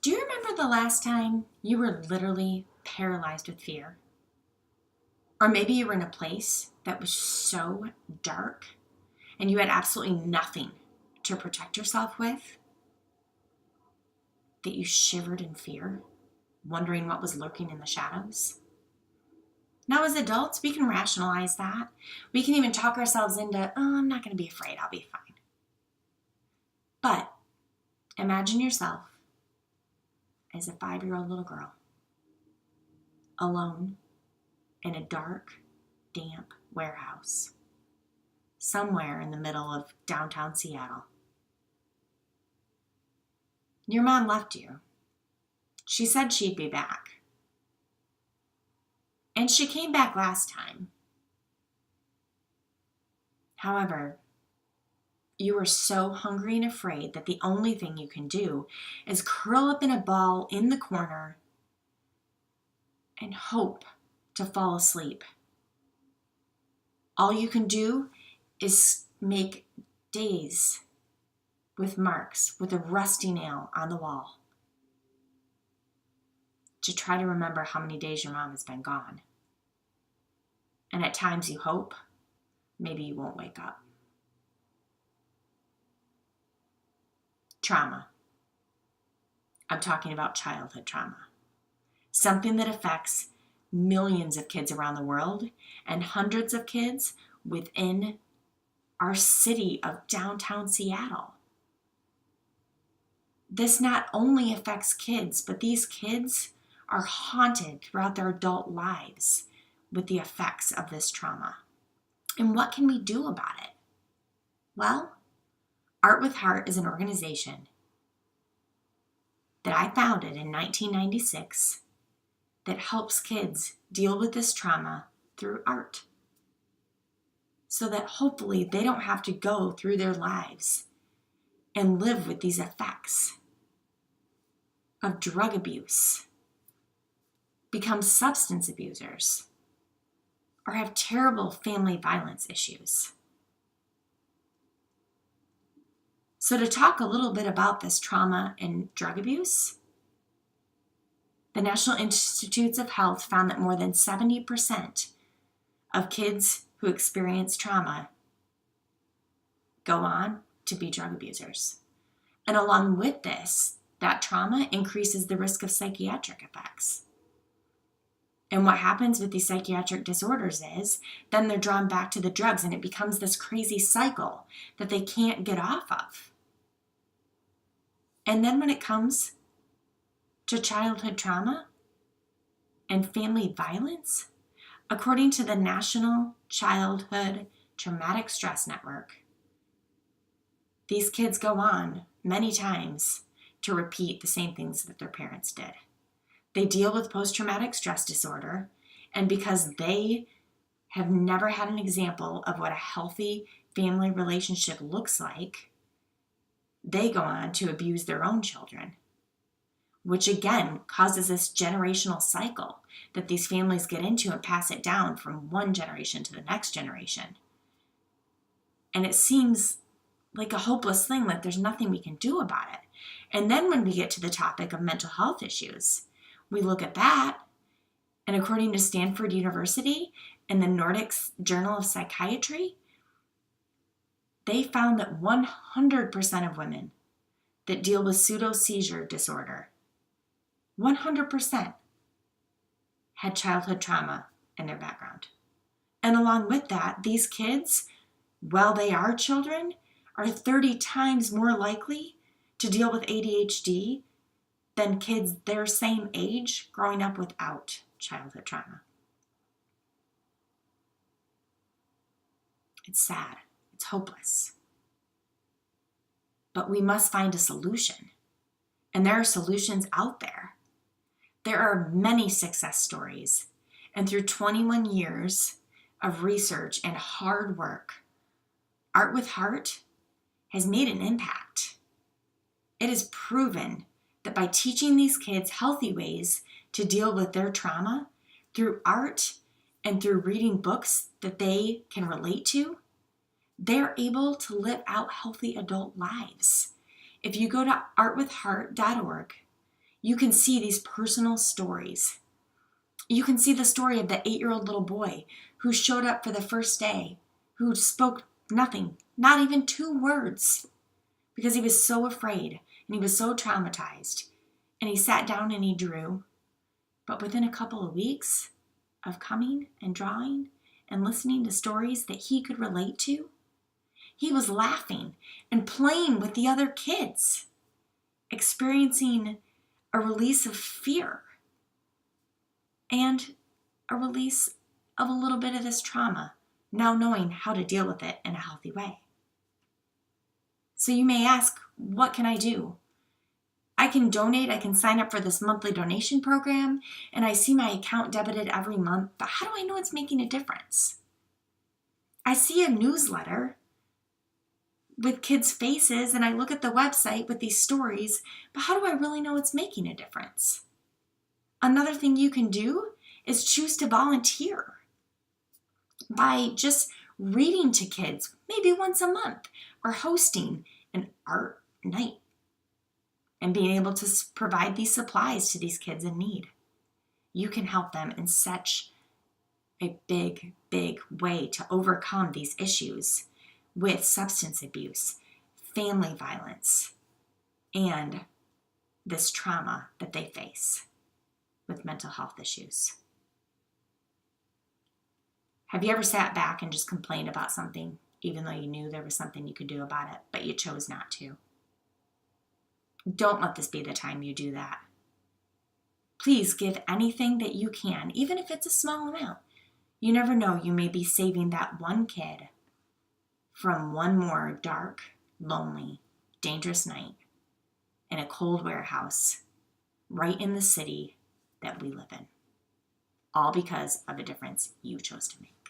Do you remember the last time you were literally paralyzed with fear? Or maybe you were in a place that was so dark and you had absolutely nothing to protect yourself with that you shivered in fear, wondering what was lurking in the shadows. Now, as adults, we can rationalize that. We can even talk ourselves into, oh, I'm not going to be afraid, I'll be fine. But imagine yourself as a 5-year-old little girl, alone in a dark, damp warehouse, somewhere in the middle of downtown Seattle. Your mom left you. She said she'd be back. And she came back last time. However, you are so hungry and afraid that the only thing you can do is curl up in a ball in the corner and hope to fall asleep. All you can do is make days with marks with a rusty nail on the wall to try to remember how many days your mom has been gone. And at times you hope maybe you won't wake up. Trauma. I'm talking about childhood trauma. Something that affects millions of kids around the world and hundreds of kids within our city of downtown Seattle. This not only affects kids, but these kids are haunted throughout their adult lives with the effects of this trauma. And what can we do about it? Well, Art with Heart is an organization that I founded in 1996 that helps kids deal with this trauma through art, so that hopefully they don't have to go through their lives and live with these effects of drug abuse, become substance abusers, or have terrible family violence issues. So to talk a little bit about this trauma and drug abuse, the National Institutes of Health found that more than 70% of kids who experience trauma go on to be drug abusers. And along with this, that trauma increases the risk of psychiatric effects. And what happens with these psychiatric disorders is then they're drawn back to the drugs, and it becomes this crazy cycle that they can't get off of. And then when it comes to childhood trauma and family violence, according to the National Childhood Traumatic Stress Network, these kids go on many times to repeat the same things that their parents did. They deal with post-traumatic stress disorder, and because they have never had an example of what a healthy family relationship looks like, they go on to abuse their own children, which again causes this generational cycle that these families get into and pass it down from one generation to the next generation. And it seems like a hopeless thing, like there's nothing we can do about it. And then when we get to the topic of mental health issues, we look at that, and according to Stanford University and the Nordic Journal of Psychiatry, they found that 100% of women that deal with pseudo-seizure disorder, 100% had childhood trauma in their background. And along with that, these kids, while they are children, are 30 times more likely to deal with ADHD than kids their same age growing up without childhood trauma. It's sad. It's hopeless. But we must find a solution. And there are solutions out there. There are many success stories. And through 21 years of research and hard work, Art with Heart has made an impact. It is proven that by teaching these kids healthy ways to deal with their trauma through art and through reading books that they can relate to, they're able to live out healthy adult lives. If you go to artwithheart.org, you can see these personal stories. You can see the story of the 8-year-old little boy who showed up for the first day, who spoke nothing, not even 2 words, because he was so afraid and he was so traumatized. And he sat down and he drew. But within a couple of weeks of coming and drawing and listening to stories that he could relate to, he was laughing and playing with the other kids, experiencing a release of fear and a release of a little bit of this trauma, now knowing how to deal with it in a healthy way. So you may ask, what can I do? I can donate, I can sign up for this monthly donation program, and I see my account debited every month, but how do I know it's making a difference? I see a newsletter with kids' faces, and I look at the website with these stories, but how do I really know it's making a difference? Another thing you can do is choose to volunteer by just reading to kids, maybe once a month, or hosting an art night and being able to provide these supplies to these kids in need. You can help them in such a big, big way to overcome these issues with substance abuse, family violence, and this trauma that they face with mental health issues. Have you ever sat back and just complained about something, even though you knew there was something you could do about it, but you chose not to? Don't let this be the time you do that. Please give anything that you can, even if it's a small amount. You never know, you may be saving that one kid from one more dark, lonely, dangerous night in a cold warehouse right in the city that we live in. All because of a difference you chose to make.